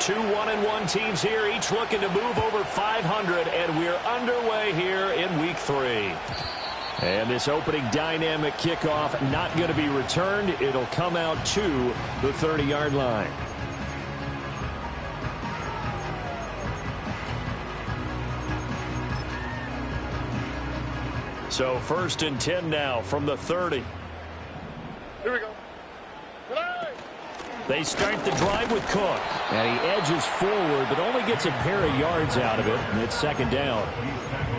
Two 1-1 teams here, each looking to move over 500, and we're underway here in week 3. And this opening dynamic kickoff not going to be returned. It'll come out to the 30-yard line. So 1st and 10 now from the 30. Here we go. They start the drive with Cook. And he edges forward, but only gets a pair of yards out of it, and it's 2nd down.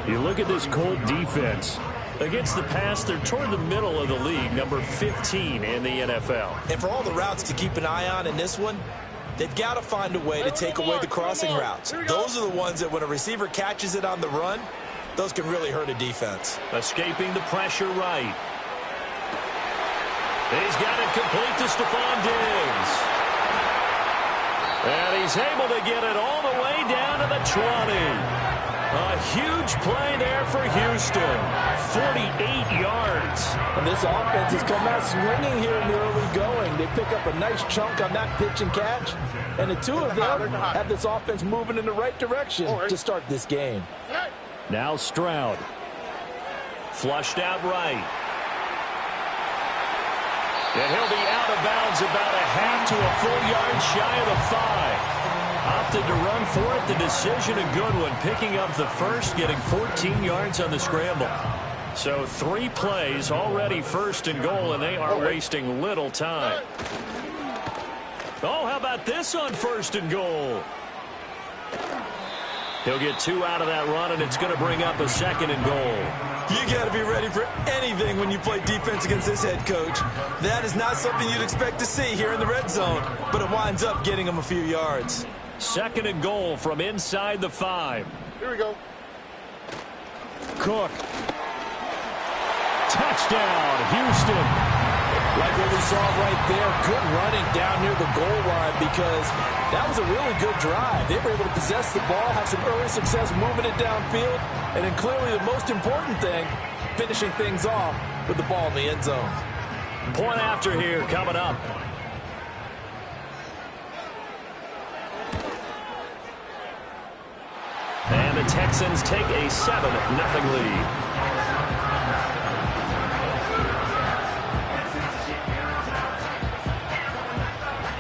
You look at this Colt defense. Against the pass, they're toward the middle of the league, number 15 in the NFL. And for all the routes to keep an eye on in this one, they've got to find a way to take away the crossing routes. Those are the ones that when a receiver catches it on the run, those can really hurt a defense. Escaping the pressure right. He's got it complete to Stephon Diggs. And he's able to get it all the way down to the 20. A huge play there for Houston. 48 yards. And this offense has come out swinging here in the early going. They pick up a nice chunk on that pitch and catch. And the two of them have this offense moving in the right direction to start this game. Now Stroud. Flushed out right. And he'll be out of bounds about a half to a full yard shy of the 5. Opted to run for it. The decision a good one. Picking up the first, getting 14 yards on the scramble. So 3 plays already 1st and goal, and they are wasting little time. Oh, how about this on 1st and goal? He'll get 2 out of that run, and it's going to bring up a 2nd and goal. You got to be ready for anything when you play defense against this head coach. That is not something you'd expect to see here in the red zone, but it winds up getting him a few yards. 2nd and goal from inside the 5. Here we go. Cook. Touchdown, Houston. Like what we saw right there, good running down near the goal line because that was a really good drive. They were able to possess the ball, have some early success moving it downfield, and then clearly the most important thing, finishing things off with the ball in the end zone. Point after here coming up. And the Texans take a 7-0 lead.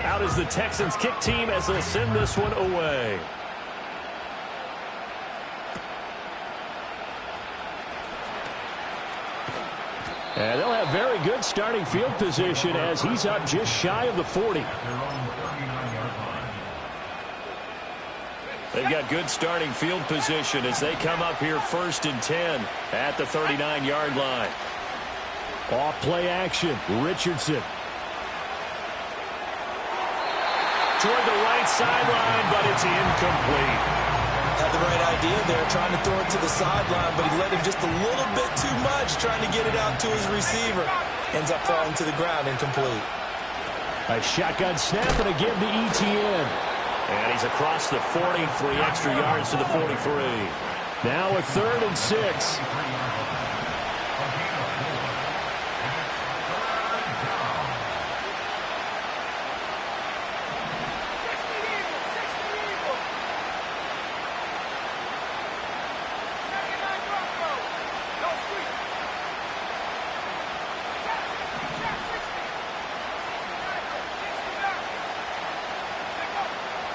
Out is the Texans kick team as they'll send this one away. And they'll have very good starting field position as he's up just shy of the 40. They've got good starting field position as they come up here 1st and 10 at the 39-yard line. Off play action, Richardson. Toward the right sideline, but it's incomplete. Had the right idea there, trying to throw it to the sideline, but he let him just a little bit too much, trying to get it out to his receiver. Ends up falling to the ground, incomplete. A shotgun snap and a give to Etienne. And he's across the 40, 3 extra yards to the 43. Now a 3rd and 6.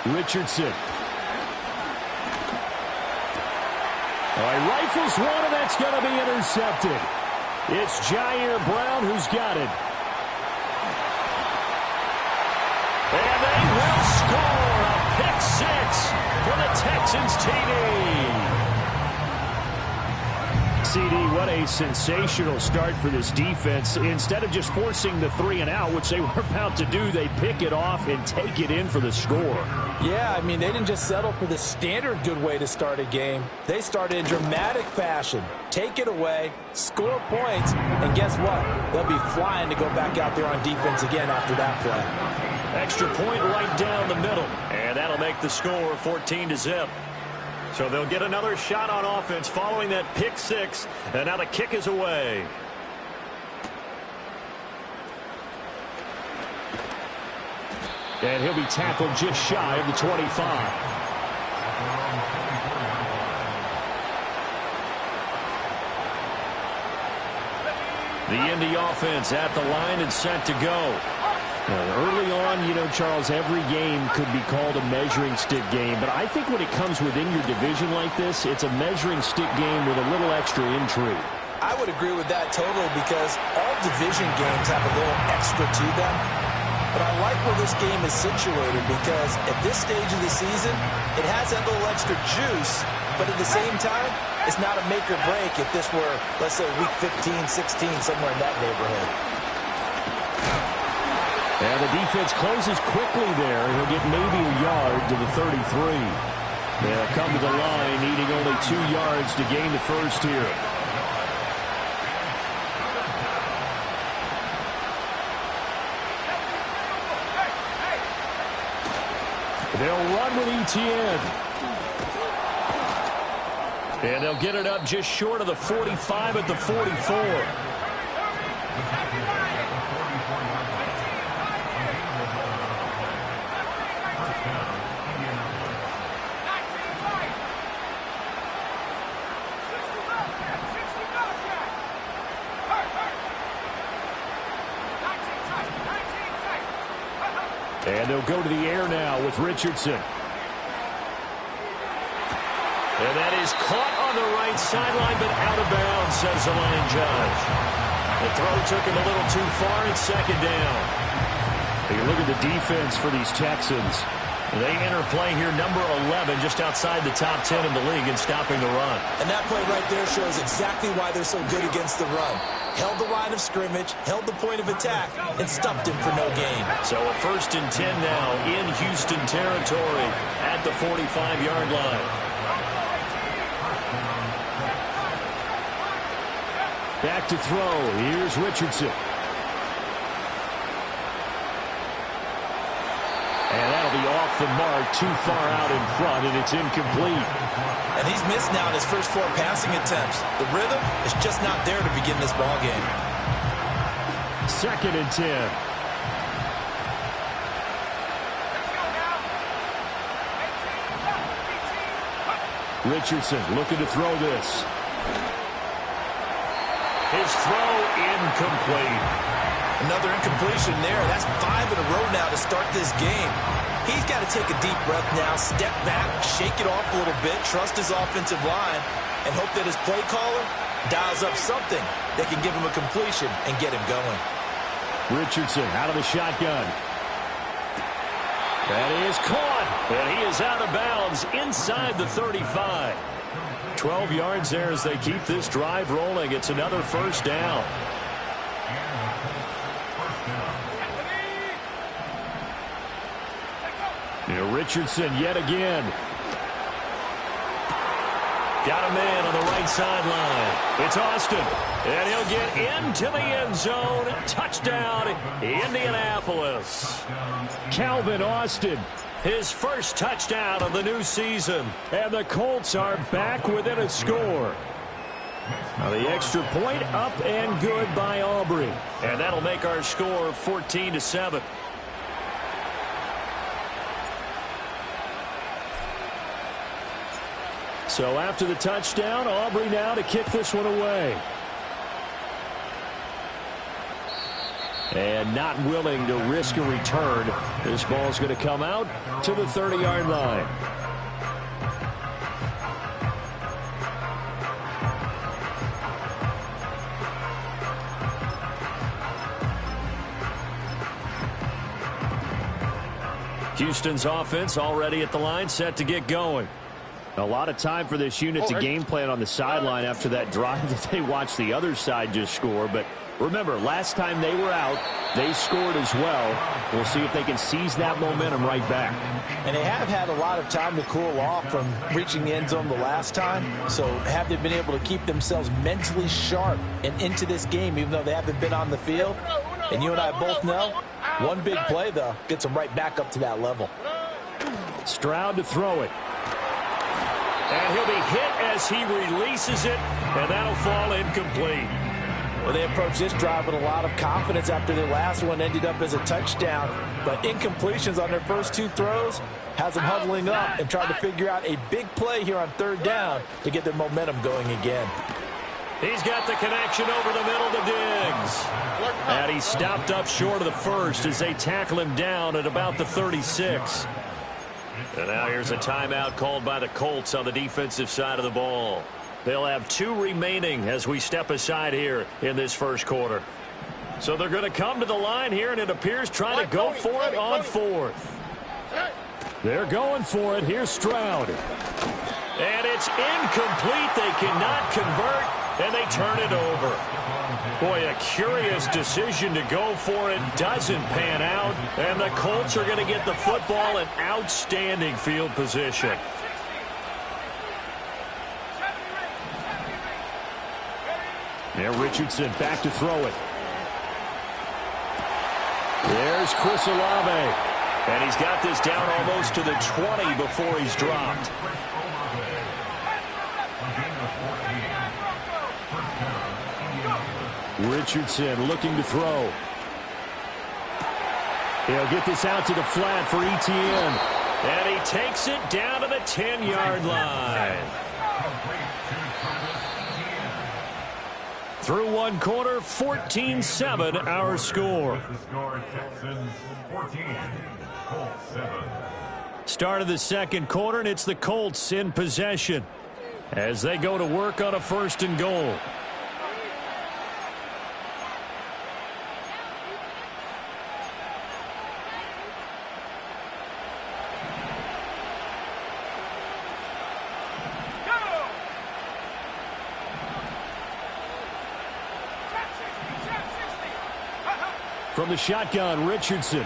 Richardson. Rifles one, and that's going to be intercepted. It's Jair Brown who's got it. And they will score a pick 6 for the Texans TD. CD, what a sensational start for this defense. Instead of just forcing the 3 and out, which they were about to do, they pick it off and take it in for the score. Yeah, I mean, they didn't just settle for the standard good way to start a game. They started in dramatic fashion. Take it away, score points, and guess what? They'll be flying to go back out there on defense again after that play. Extra point right down the middle, and that'll make the score 14-0. So they'll get another shot on offense following that pick 6, and now the kick is away. And he'll be tackled just shy of the 25. The Indy offense at the line and set to go. Early on, you know, Charles, every game could be called a measuring stick game. But I think when it comes within your division like this, it's a measuring stick game with a little extra intrigue. I would agree with that totally because all division games have a little extra to them. But I like where this game is situated because at this stage of the season, it has that little extra juice. But at the same time, it's not a make or break if this were, let's say, week 15, 16, somewhere in that neighborhood. And the defense closes quickly there. He'll get maybe a yard to the 33. They'll come to the line, needing only 2 yards to gain the first here. They'll run with Etienne. And they'll get it up just short of the 45 at the 44. And they'll go to the air now with Richardson. And that is caught on the right sideline, but out of bounds, says the line judge. The throw took him a little too far. It's second down. You look at the defense for these Texans. They enter play here, number 11, just outside the top 10 in the league in stopping the run. And that play right there shows exactly why they're so good against the run. Held the line of scrimmage, held the point of attack, and stuffed him for no gain. So a 1st and 10 now in Houston territory at the 45-yard line. Back to throw. Here's Richardson. And that'll be off the mark, too far out in front, and it's incomplete. And he's missed now in his first 4 passing attempts. The rhythm is just not there to begin this ball game. 2nd and 10. Richardson looking to throw this. His throw incomplete. Another incompletion there. That's 5 in a row now to start this game. He's got to take a deep breath now, step back, shake it off a little bit, trust his offensive line, and hope that his play caller dials up something that can give him a completion and get him going. Richardson out of the shotgun. That is caught, and he is out of bounds inside the 35. 12 yards there as they keep this drive rolling. It's another first down. Richardson yet again. Got a man on the right sideline. It's Austin. And he'll get into the end zone. Touchdown, Indianapolis. Calvin Austin, his first touchdown of the new season. And the Colts are back within a score. Now the extra point up and good by Aubrey. And that'll make our score 14-7. So after the touchdown, Aubrey now to kick this one away. And not willing to risk a return. This ball's going to come out to the 30-yard line. Houston's offense already at the line, set to get going. A lot of time for this unit to game plan on the sideline after that drive that they watched the other side just score. But remember, last time they were out, they scored as well. We'll see if they can seize that momentum right back. And they have had a lot of time to cool off from reaching the end zone the last time. So have they been able to keep themselves mentally sharp and into this game, even though they haven't been on the field? And you and I both know, one big play, though, gets them right back up to that level. Stroud to throw it. And he'll be hit as he releases it, and that'll fall incomplete. Well, they approached this drive with a lot of confidence after their last one ended up as a touchdown. But incompletions on their first 2 throws has them huddling up and trying to figure out a big play here on 3rd down to get their momentum going again. He's got the connection over the middle to Diggs. And he stopped up short of the first as they tackle him down at about the 36. And now here's a timeout called by the Colts on the defensive side of the ball. They'll have 2 remaining as we step aside here in this first quarter. So they're going to come to the line here, and it appears trying to go for it on 4th. They're going for it. Here's Stroud. And it's incomplete. They cannot convert, and they turn it over. Boy, a curious decision to go for it. Doesn't pan out, and the Colts are going to get the football in outstanding field position. Now Richardson back to throw it. There's Chris Olave. And he's got this down almost to the 20 before he's dropped. Richardson looking to throw. He'll get this out to the flat for Etienne. And he takes it down to the 10-yard line. Through 1 quarter, 14-7 our score. Start of the 2nd quarter, and it's the Colts in possession as they go to work on a 1st and goal. From the shotgun, Richardson.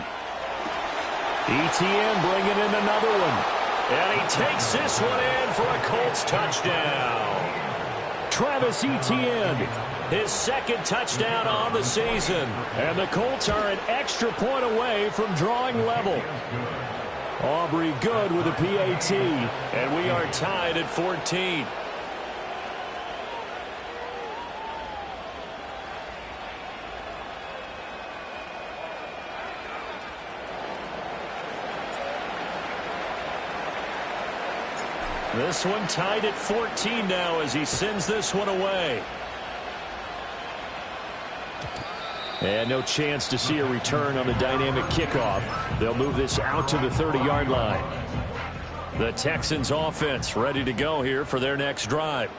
Etienne bringing in another one. And he takes this one in for a Colts touchdown. Travis Etienne, his 2nd touchdown on the season. And the Colts are an extra point away from drawing level. Aubrey good with a PAT. And we are tied at 14. This one tied at 14 now as he sends this one away. And no chance to see a return on the dynamic kickoff. They'll move this out to the 30-yard line. The Texans offense ready to go here for their next drive.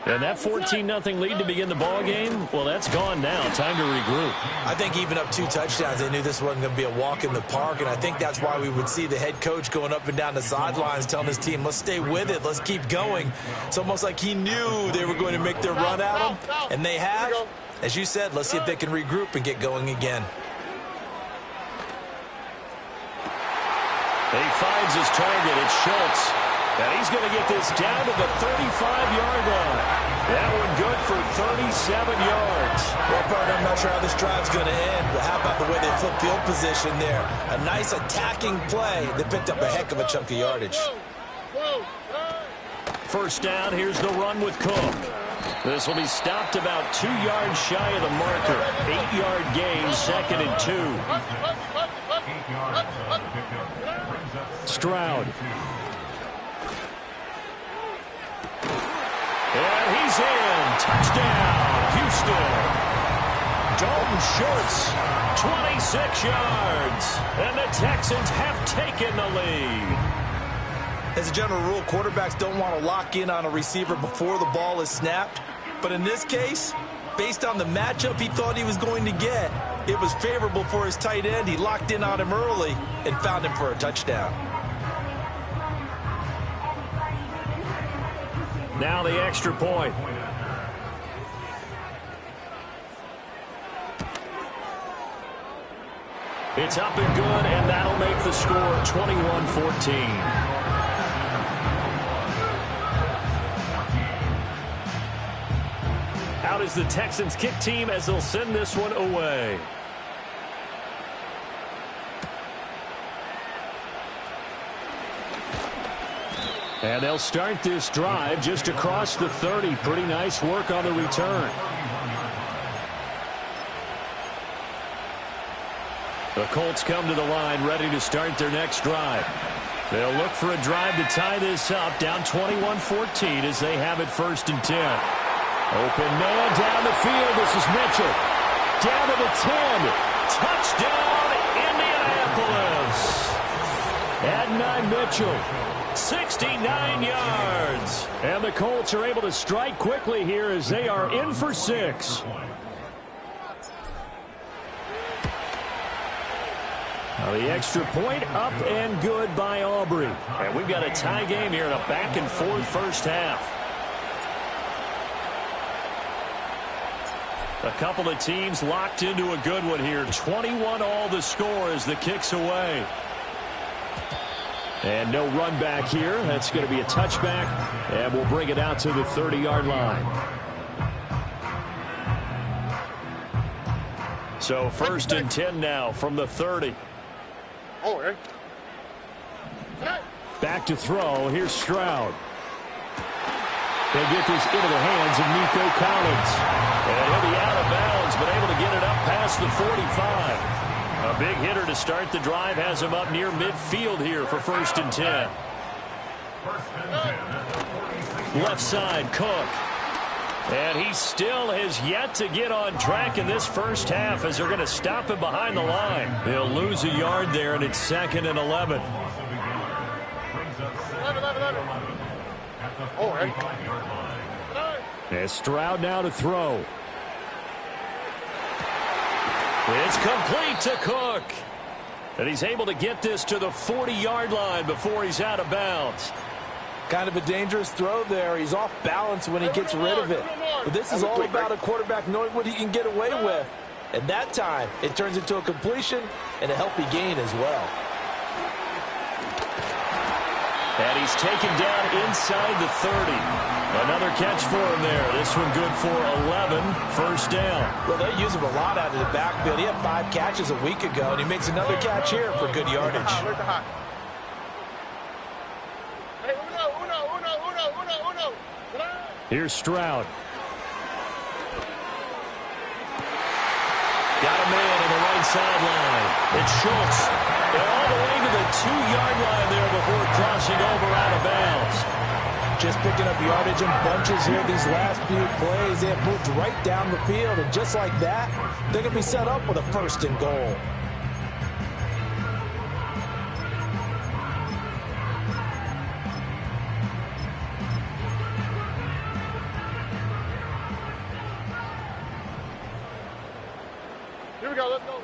And that 14-0 lead to begin the ball game, well, that's gone now. Time to regroup. I think even up 2 touchdowns, they knew this wasn't going to be a walk in the park, and I think that's why we would see the head coach going up and down the sidelines telling his team, let's stay with it, let's keep going. It's almost like he knew they were going to make their run at him, and they have. As you said, let's see if they can regroup and get going again. He finds his target. It's Schultz. And he's going to get this down to the 35-yard line. That one good for 37 yards. Well, partner, I'm not sure how this drive's going to end, but how about the way they flip field position there? A nice attacking play that picked up a heck of a chunk of yardage. First down, here's the run with Cook. This will be stopped about 2 yards shy of the marker. 8-yard gain, 2nd and 2. Stroud. And he's in. Touchdown, Houston. Dalton Schultz, 26 yards. And the Texans have taken the lead. As a general rule, quarterbacks don't want to lock in on a receiver before the ball is snapped. But in this case, based on the matchup he thought he was going to get, it was favorable for his tight end. He locked in on him early and found him for a touchdown. Now the extra point. It's up and good, and that'll make the score 21-14. Out is the Texans kick team as they'll send this one away. And they'll start this drive just across the 30. Pretty nice work on the return. The Colts come to the line ready to start their next drive. They'll look for a drive to tie this up, down 21-14 as they have it 1st and 10. Open man down the field. This is Mitchell. Down to the 10. Touchdown, Indianapolis. Adonai Mitchell, 69 yards. And the Colts are able to strike quickly here as they are in for 6. Now the extra point up and good by Aubrey. And we've got a tie game here in a back-and-forth first half. A couple of teams locked into a good one here. 21-all the score as the kick's away. And no run back here. That's going to be a touchback. And we'll bring it out to the 30-yard line. So 1st and 10 now from the 30. Back to throw. Here's Stroud. They'll get this into the hands of Nico Collins. And he'll be out of bounds, but able to get it up past the 45. A big hitter to start the drive has him up near midfield here for 1st and 10. Left side, Cook. And he still has yet to get on track in this first half as they're going to stop him behind the line. They'll lose a yard there, and it's 2nd and 11. And Stroud now to throw. It's complete to Cook. And he's able to get this to the 40-yard line before he's out of bounds. Kind of a dangerous throw there. He's off balance when he gets rid of it. But this is all about a quarterback knowing what he can get away with. And that time, it turns into a completion and a healthy gain as well. And he's taken down inside the 30. Another catch for him there. This one good for 11. 1st down. Well, they use him a lot out of the backfield. He had 5 catches a week ago, and he makes another catch here for good yardage. Here's Stroud. Got a man on the right sideline. It's Schultz. And all the way to the 2-yard line there before crossing over out of bounds. Just picking up yardage in bunches here these last few plays. They have moved right down the field, and just like that, they're going to be set up with a 1st and goal. Let's go.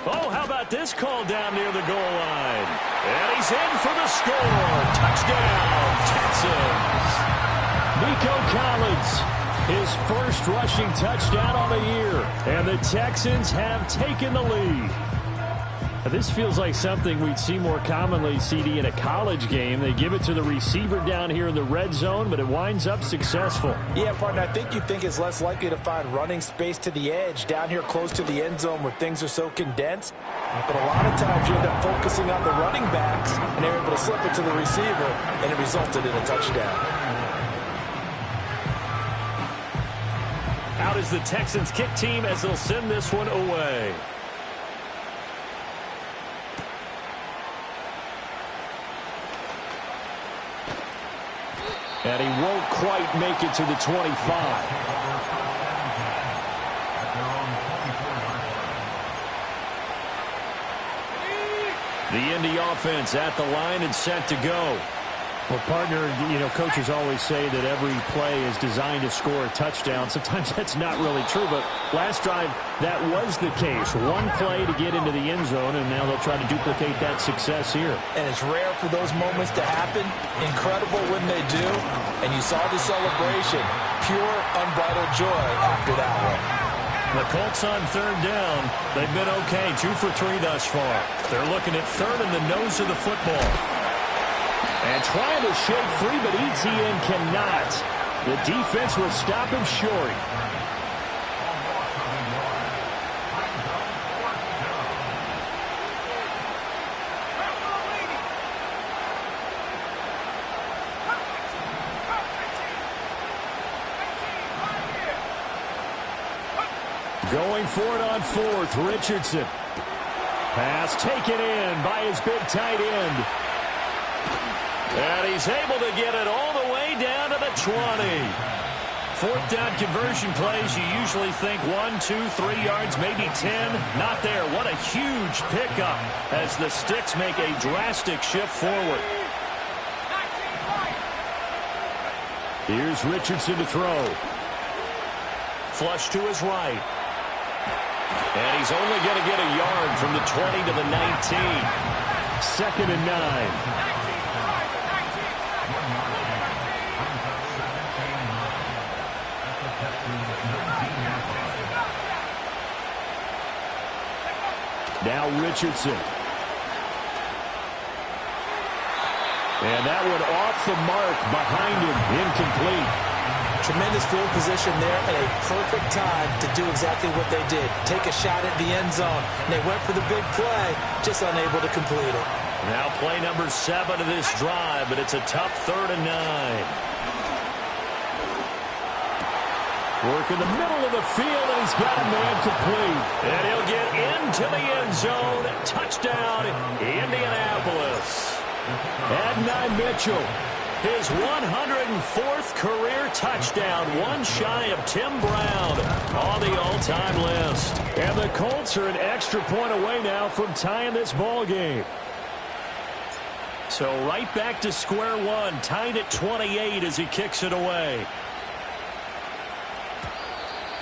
Oh, how about this call down near the goal line? And he's in for the score. Touchdown, Texans. Nico Collins, his first rushing touchdown on the year. And the Texans have taken the lead. This feels like something we'd see more commonly, CD, in a college game. They give it to the receiver down here in the red zone, but it winds up successful. Yeah, partner, I think you think it's less likely to find running space to the edge down here close to the end zone where things are so condensed. But a lot of times you end up focusing on the running backs, and they're able to slip it to the receiver, and it resulted in a touchdown. Out is the Texans kick team as they'll send this one away. And he won't quite make it to the 25. The Indy offense at the line and set to go. Well, partner, you know, coaches always say that every play is designed to score a touchdown. Sometimes that's not really true, but last drive, that was the case. One play to get into the end zone, and now they'll try to duplicate that success here. And it's rare for those moments to happen. Incredible when they do. And you saw the celebration. Pure, unbridled joy after that one. The Colts on 3rd down. They've been okay, 2 for 3 thus far. They're looking at 3rd in the nose of the football. And trying to shake free, but ETN cannot. The defense will stop him short. Going for it on fourth, Richardson. Pass taken in by his big tight end. And he's able to get it all the way down to the 20. Fourth down conversion plays, you usually think 1, 2, 3 yards, maybe 10. Not there. What a huge pickup as the Sticks make a drastic shift forward. Here's Richardson to throw. Flush to his right. And he's only going to get a yard from the 20 to the 19. 2nd and 9. Now Richardson. And that one off the mark behind him, incomplete. Tremendous field position there at a perfect time to do exactly what they did. Take a shot at the end zone. And they went for the big play, just unable to complete it. Now play number 7 of this drive, but it's a tough 3rd and 9. Work in the middle of the field, and he's got a man complete. And he'll get into the end zone. Touchdown, Indianapolis. Adonai Mitchell, his 104th career touchdown, one shy of Tim Brown on the all-time list. And the Colts are an extra point away now from tying this ball game. So right back to square one, tied at 28 as he kicks it away.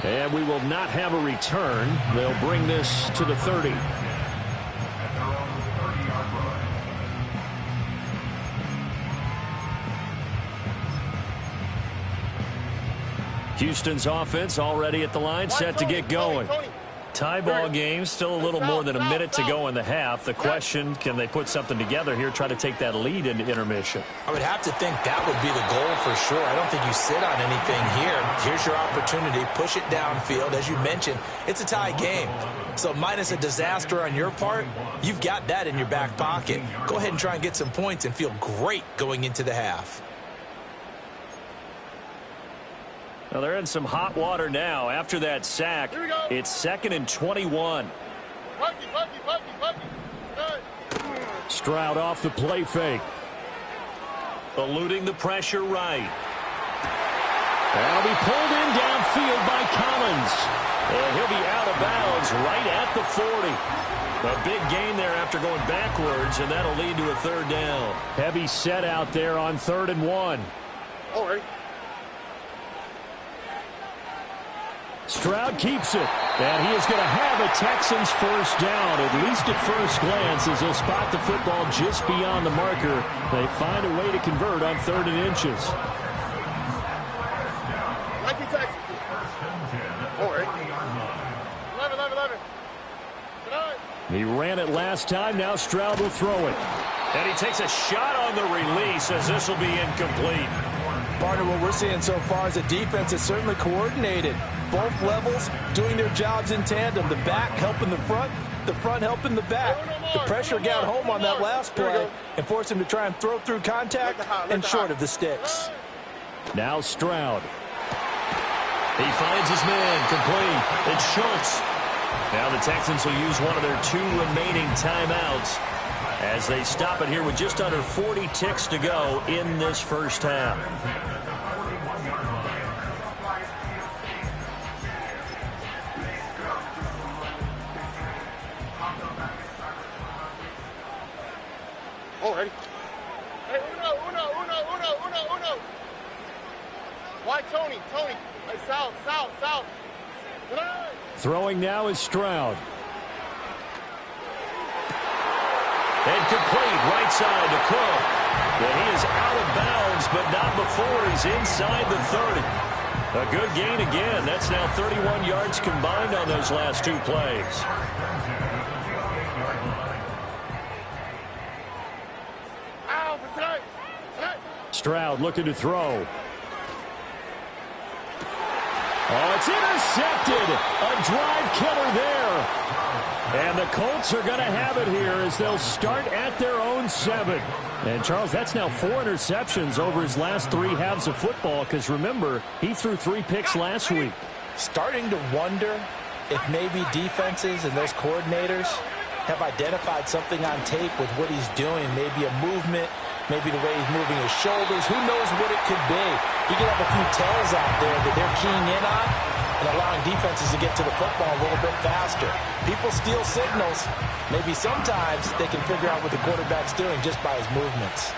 And we will not have a return. They'll bring this to the 30. Houston's offense already at the line, set to get going. Tie ball game, still a little more than a minute to go in the half. The question, can they put something together here, try to take that lead into intermission? I would have to think that would be the goal for sure. I don't think you sit on anything here. Here's your opportunity. Push it downfield. As you mentioned, it's a tie game. So minus a disaster on your part, you've got that in your back pocket. Go ahead and try and get some points and feel great going into the half. Well, they're in some hot water now. After that sack, it's 2nd and 21. Stroud off the play fake. Eluding the pressure right. That'll be pulled in downfield by Collins. And he'll be out of bounds right at the 40. A big gain there after going backwards, and that'll lead to a 3rd down. Heavy set out there on 3rd and 1. All right. Stroud keeps it, and he is going to have a Texans first down, at least at first glance, as they'll spot the football just beyond the marker. They find a way to convert on 3rd and inches. All right. 11. He ran it last time. Now Stroud will throw it. And he takes a shot on the release as this will be incomplete. Partner, what we're seeing so far is a defense that's certainly coordinated. Both levels doing their jobs in tandem. The back helping the front helping the back. The pressure got home on that last play and forced him to try and throw through contact and short of the sticks. Now Stroud. He finds his man complete. It's Schultz. Now the Texans will use one of their 2 remaining timeouts as they stop it here with just under 40 ticks to go in this first half. All right. Hey, uno. Why Tony? Hey, south. Throwing now is Stroud. And complete right side to Cook. And he is out of bounds, but not before he's inside the 30. A good gain again. That's now 31 yards combined on those last 2 plays. Stroud looking to throw. Oh, it's intercepted. A drive killer there. And the Colts are going to have it here as they'll start at their own 7. And, Charles, that's now 4 interceptions over his last 3 halves of football because, remember, he threw 3 picks last week. Starting to wonder if maybe defenses and those coordinators have identified something on tape with what he's doing, maybe a movement, maybe the way he's moving his shoulders, who knows what it could be. He could have a few tells out there that they're keying in on and allowing defenses to get to the football a little bit faster. People steal signals. Maybe sometimes they can figure out what the quarterback's doing just by his movements.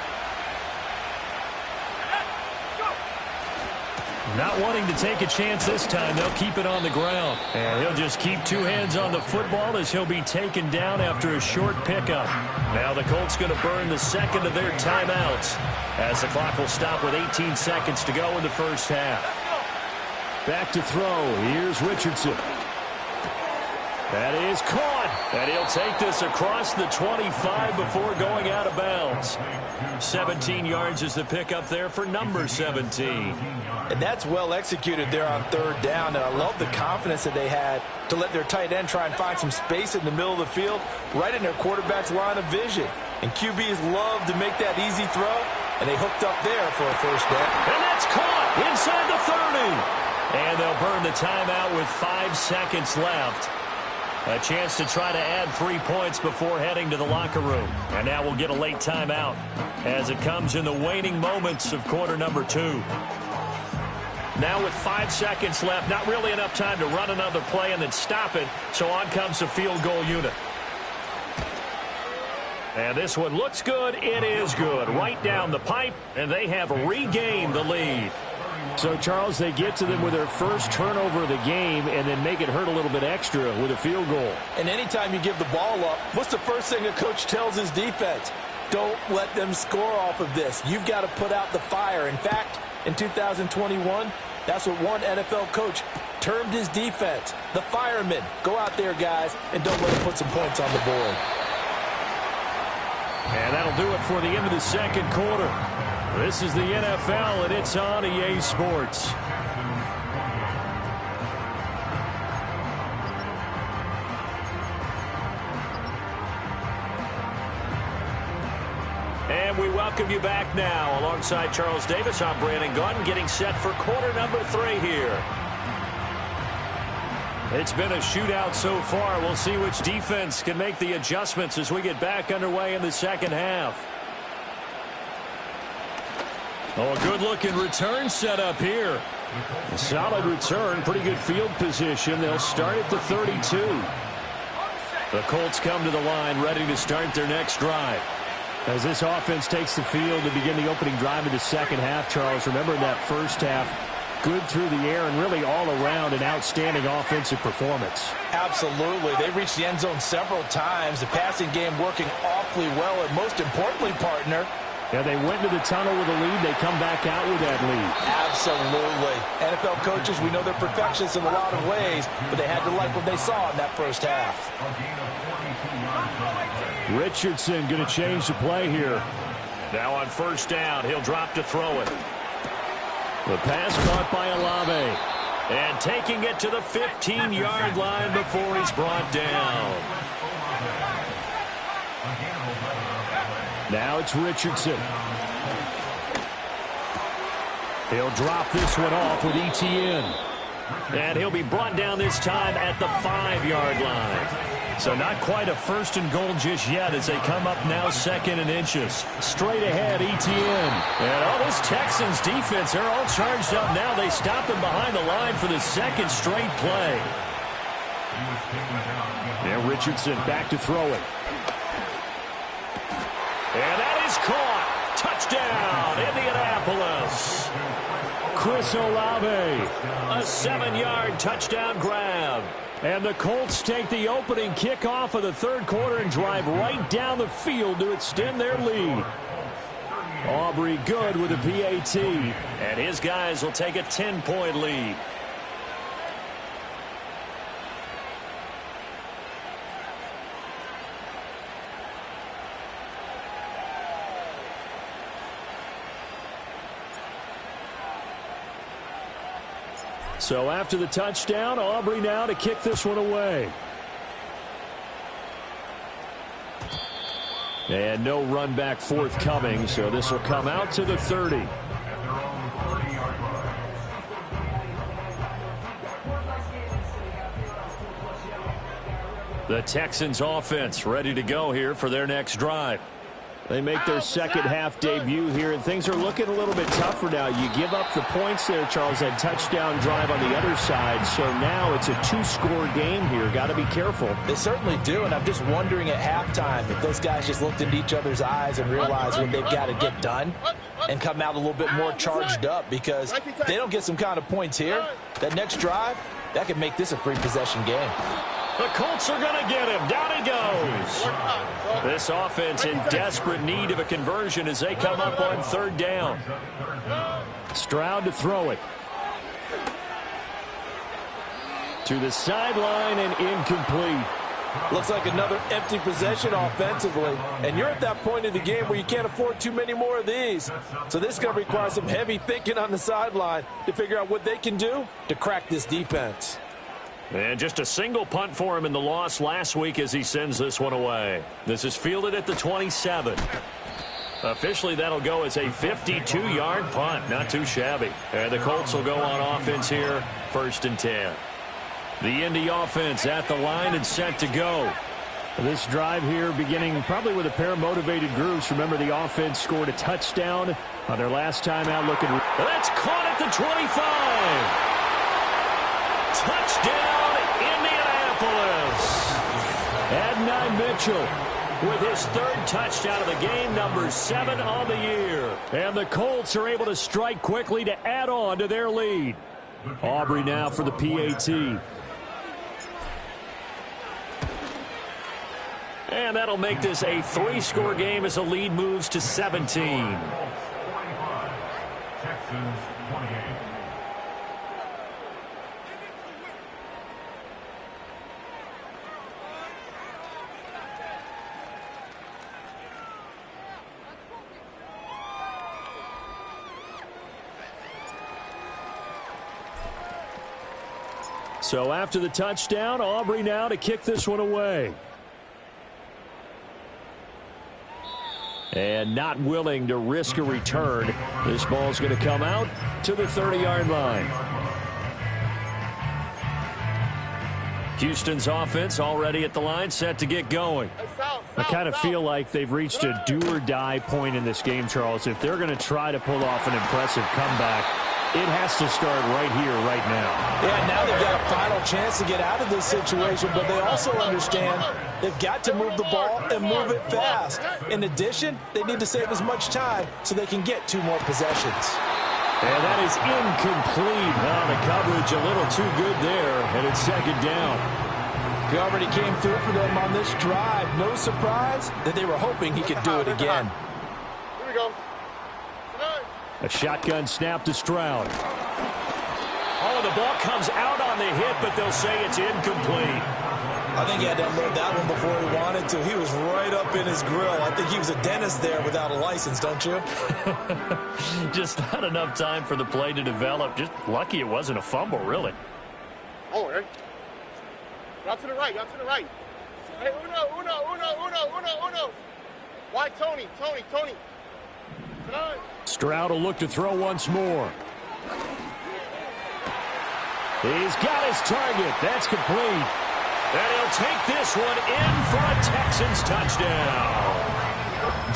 Not wanting to take a chance this time, they'll keep it on the ground. And he'll just keep two hands on the football as he'll be taken down after a short pickup. Now the Colts going to burn the second of their timeouts as the clock will stop with 18 seconds to go in the first half. Back to throw. Here's Richardson. That is caught. And he'll take this across the 25 before going out of bounds. 17 yards is the pickup there for number 17. And that's well executed there on third down. And I love the confidence that they had to let their tight end try and find some space in the middle of the field, right in their quarterback's line of vision. And QBs love to make that easy throw, and they hooked up there for a first down. And that's caught inside the 30. And they'll burn the timeout with 5 seconds left. A chance to try to add 3 points before heading to the locker room. And now we'll get a late timeout as it comes in the waning moments of quarter number 2. Now with 5 seconds left, not really enough time to run another play and then stop it. So on comes the field goal unit. And this one looks good. It is good. Right down the pipe, and they have regained the lead. So, Charles, they get to them with their first turnover of the game and then make it hurt a little bit extra with a field goal. And anytime you give the ball up, what's the first thing a coach tells his defense? Don't let them score off of this. You've got to put out the fire. In fact, in 2021, that's what one NFL coach termed his defense, the firemen. Go out there, guys, and don't let them put some points on the board. And that'll do it for the end of the second quarter. This is the NFL, and it's on EA Sports. And we welcome you back now. Alongside Charles Davis, I'm Brandon Gaudin, getting set for quarter number 3 here. It's been a shootout so far. We'll see which defense can make the adjustments as we get back underway in the second half. Oh, a good-looking return set up here. A solid return, pretty good field position. They'll start at the 32. The Colts come to the line, ready to start their next drive. As this offense takes the field to begin the opening drive of the second half, Charles, remember in that first half, good through the air and really all around an outstanding offensive performance. Absolutely. They reached the end zone several times. The passing game working awfully well, and most importantly, partner, yeah, they went into the tunnel with a lead. They come back out with that lead. Absolutely. NFL coaches, we know they're perfectionists in a lot of ways, but they had to like what they saw in that first half. Richardson going to change the play here. Now on first down, he'll drop to throw it. The pass caught by Olave. And taking it to the 15-yard line before he's brought down. Now it's Richardson. He'll drop this one off with ETN. And he'll be brought down this time at the 5-yard line. So not quite a first and goal just yet as they come up now second and inches. Straight ahead, ETN. And all this Texans defense, they're all charged up now. They stop him behind the line for the second straight play. And Richardson back to throw it. And that is caught. Touchdown, Indianapolis. Chris Olave, a 7-yard touchdown grab. And the Colts take the opening kickoff of the third quarter and drive right down the field to extend their lead. Aubrey good with a PAT. And his guys will take a 10-point lead. So after the touchdown, Aubrey now to kick this one away. And no run back forthcoming, so this will come out to the 30. The Texans offense ready to go here for their next drive. They make their second half debut here, and things are looking a little bit tougher now. You give up the points there, Charles, that touchdown drive on the other side. So now it's a two-score game here. Got to be careful. They certainly do, and I'm just wondering at halftime if those guys just looked into each other's eyes and realized what they've got to get done and come out a little bit more charged up, because if they don't get some kind of points here, that next drive, that could make this a three-possession game. The Colts are going to get him. Down he goes. This offense in desperate need of a conversion as they come up on third down. Stroud to throw it. To the sideline and incomplete. Looks like another empty possession offensively. And you're at that point in the game where you can't afford too many more of these. So this is going to require some heavy thinking on the sideline to figure out what they can do to crack this defense. And just a single punt for him in the loss last week as he sends this one away. This is fielded at the 27. Officially, that'll go as a 52-yard punt. Not too shabby. And the Colts will go on offense here, 1st and 10. The Indy offense at the line and set to go. This drive here beginning probably with a pair of motivated groups. Remember, the offense scored a touchdown on their last time out looking. That's caught at the 25. Touchdown, Indianapolis. Adonai Mitchell with his 3rd touchdown of the game, number 7 on the year. And the Colts are able to strike quickly to add on to their lead. Aubrey now for the PAT. And that'll make this a 3-score game as the lead moves to 17. Texans 28. So after the touchdown, Aubrey now to kick this one away. And not willing to risk a return. This ball's going to come out to the 30-yard line. Houston's offense already at the line, set to get going. I kind of feel like they've reached a do-or-die point in this game, Charles. If they're going to try to pull off an impressive comeback, it has to start right here, right now. Yeah, now they've got a final chance to get out of this situation, but they also understand they've got to move the ball and move it fast. In addition, they need to save as much time so they can get 2 more possessions. And that is incomplete. Now the coverage a little too good there, and it's 2nd down. He already came through for them on this drive. No surprise that they were hoping he could do it again. Here we go. A shotgun snap to Stroud. Oh, the ball comes out on the hit, but they'll say it's incomplete. I think he had to unload that one before he wanted to. He was right up in his grill. I think he was a dentist there without a license, don't you? Just not enough time for the play to develop. Just lucky it wasn't a fumble, really. Oh, Eric. Out to the right, out to the right. Hey, uno. Why Tony? Stroud will look to throw once more. He's got his target. That's complete. And he'll take this one in for a Texans touchdown.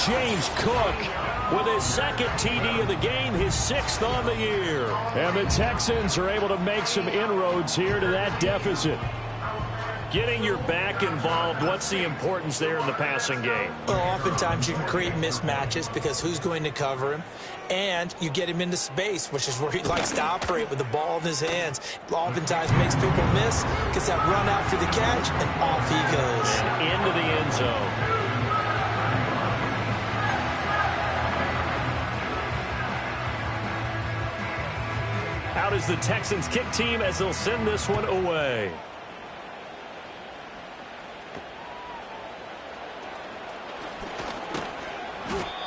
James Cook with his 2nd TD of the game, his 6th on the year. And the Texans are able to make some inroads here to that deficit. Getting your back involved, what's the importance there in the passing game? Well, oftentimes you can create mismatches because who's going to cover him? And you get him into space, which is where he likes to operate with the ball in his hands. Oftentimes makes people miss, gets that run after the catch, and off he goes. Into the end zone. Out is the Texans kick team as they'll send this one away.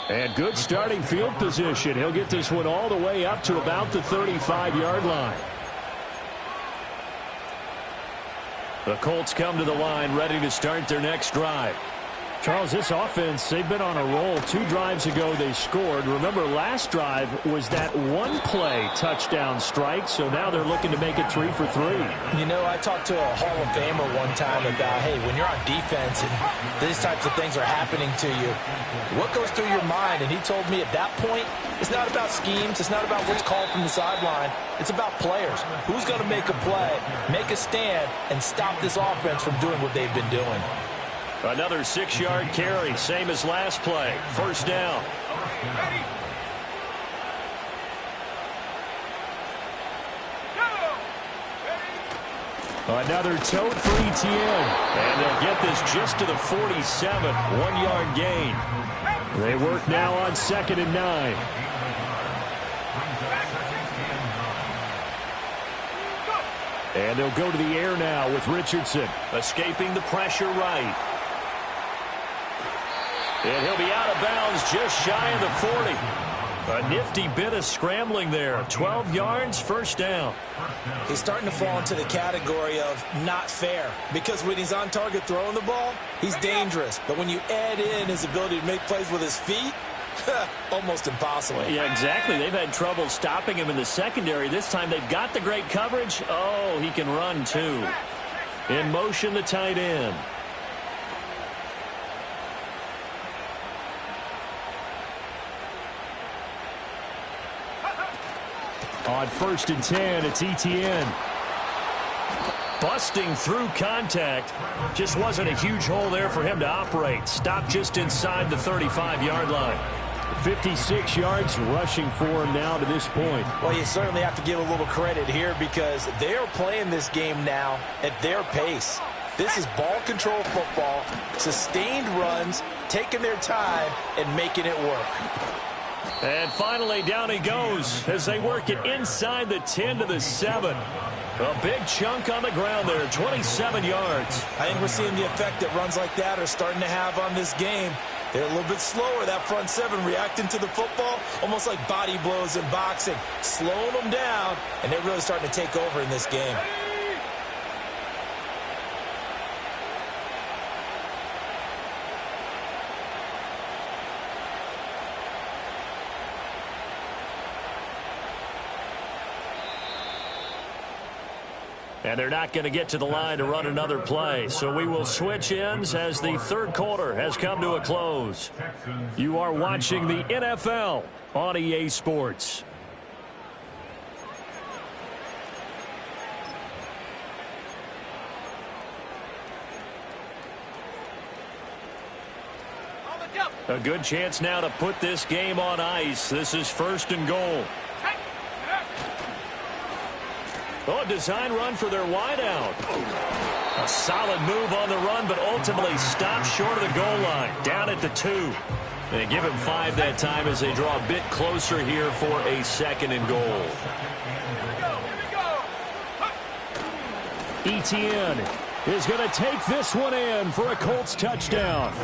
And good starting field position. He'll get this one all the way up to about the 35-yard line. The Colts come to the line ready to start their next drive. Charles, this offense, they've been on a roll. 2 drives ago, they scored. Remember, last drive was that one-play touchdown strike, so now they're looking to make it 3 for 3. You know, I talked to a Hall of Famer one time about, hey, when you're on defense and these types of things are happening to you, what goes through your mind? And he told me at that point, it's not about schemes. It's not about what's called from the sideline. It's about players. Who's going to make a play, make a stand, and stop this offense from doing what they've been doing? Another 6-yard carry, same as last play. First down. Another tote for ETN. And they'll get this just to the 47. 1-yard gain. They work now on 2nd and 9. And they'll go to the air now with Richardson. Escaping the pressure right. And he'll be out of bounds just shy of the 40. A nifty bit of scrambling there. 12 yards, first down. He's starting to fall into the category of not fair, because when he's on target throwing the ball, he's dangerous. But when you add in his ability to make plays with his feet, almost impossible. Yeah, exactly. They've had trouble stopping him in the secondary. This time they've got the great coverage. Oh, he can run too. In motion, the tight end. On 1st and 10, it's ETN. Busting through contact. Just wasn't a huge hole there for him to operate. Stopped just inside the 35-yard line. 56 yards rushing for him now to this point. Well, you certainly have to give a little credit here because they are playing this game now at their pace. This is ball control football, sustained runs, taking their time, and making it work. And finally, down he goes as they work it inside the 10 to the 7. A big chunk on the ground there, 27 yards. I think we're seeing the effect that runs like that are starting to have on this game. They're a little bit slower, that front 7, reacting to the football, almost like body blows in boxing, slowing them down, and they're really starting to take over in this game. And they're not going to get to the line to run another play. So we will switch ends as the third quarter has come to a close. You are watching the NFL on EA Sports. A good chance now to put this game on ice. This is 1st and goal. Oh, a design run for their wideout. A solid move on the run, but ultimately stopped short of the goal line. Down at the 2. They give him 5 that time as they draw a bit closer here for a 2nd and goal. ETN is going to take this one in for a Colts touchdown.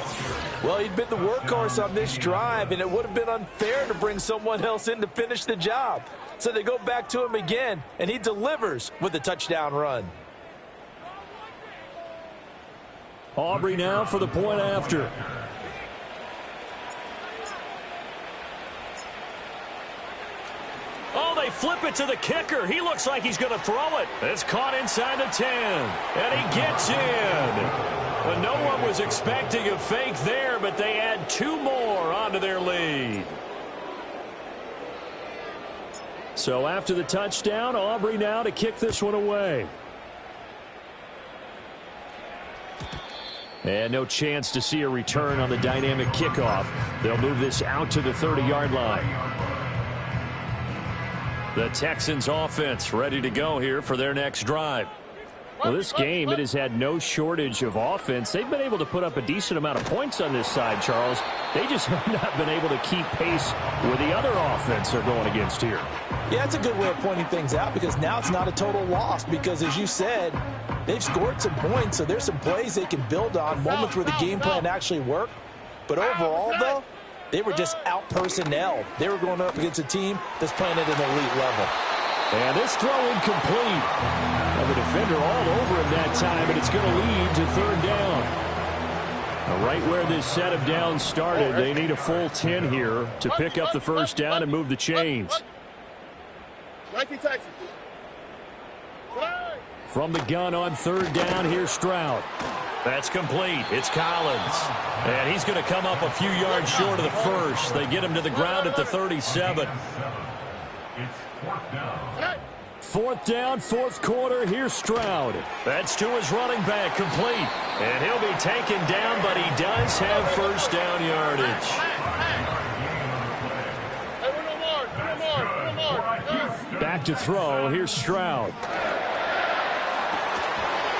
Well, he'd been the workhorse on this drive, and it would have been unfair to bring someone else in to finish the job. So they go back to him again, and he delivers with a touchdown run. Aubrey now for the point after. Oh, they flip it to the kicker. He looks like he's going to throw it. It's caught inside the 10, and he gets in. Well, no one was expecting a fake there, but they add 2 more onto their lead. So after the touchdown, Aubrey now to kick this one away. And no chance to see a return on the dynamic kickoff. They'll move this out to the 30-yard line. The Texans offense ready to go here for their next drive. Well, this game, it has had no shortage of offense. They've been able to put up a decent amount of points on this side, Charles. They just have not been able to keep pace with the other offense they're going against here. Yeah, that's a good way of pointing things out because now it's not a total loss because, as you said, they've scored some points, so there's some plays they can build on, moments where the game plan actually worked. But overall, though, they were just out-personnelled. They were going up against a team that's playing at an elite level. And this throw incomplete. And the defender all over him that time, and it's going to lead to 3rd down. Right where this set of downs started, they need a full 10 here to pick up the first down and move the chains. 19 Texas. From the gun on third down, here's Stroud. That's complete. It's Collins. And he's going to come up a few yards short of the first. They get him to the ground at the 37. It's fourth down. Fourth down, fourth quarter. Here's Stroud. That's to his running back, complete. And he'll be taken down, but he does have first down yardage. Back to throw. Here's Stroud.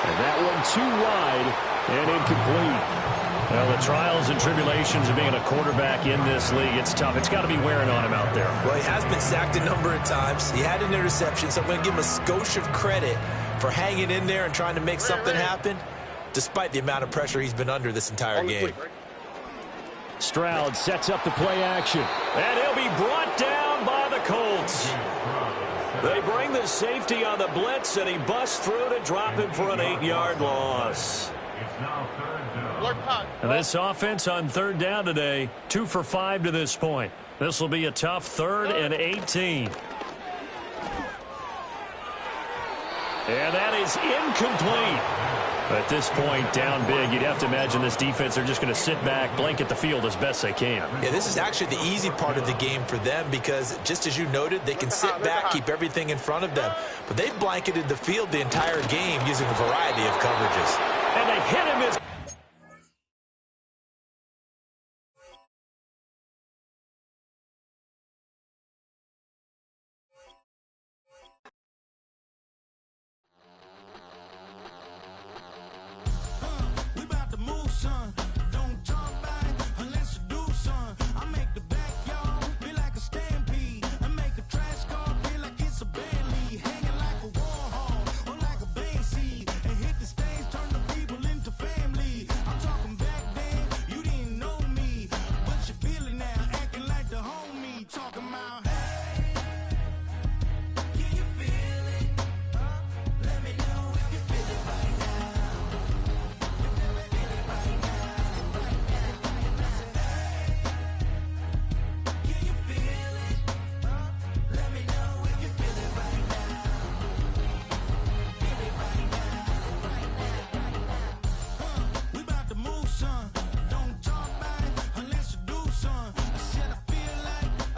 And that one too wide and incomplete. Well, the trials and tribulations of being a quarterback in this league, it's tough. It's got to be wearing on him out there. Well, he has been sacked a number of times. He had an interception, so I'm going to give him a skosh of credit for hanging in there and trying to make something happen, despite the amount of pressure he's been under this entire game. Stroud sets up the play action. And he'll be brought down by the Colts. They bring the safety on the blitz, and he busts through to drop him for an 8-yard loss. It's now third down. And this offense on third down today, 2 for 5 to this point. This will be a tough 3rd and 18. And that is incomplete. At this point, down big, you'd have to imagine this defense, they're just going to sit back, blanket the field as best they can. Yeah, this is actually the easy part of the game for them because, just as you noted, they can sit back, keep everything in front of them. But they've blanketed the field the entire game using a variety of coverages. And they hit him as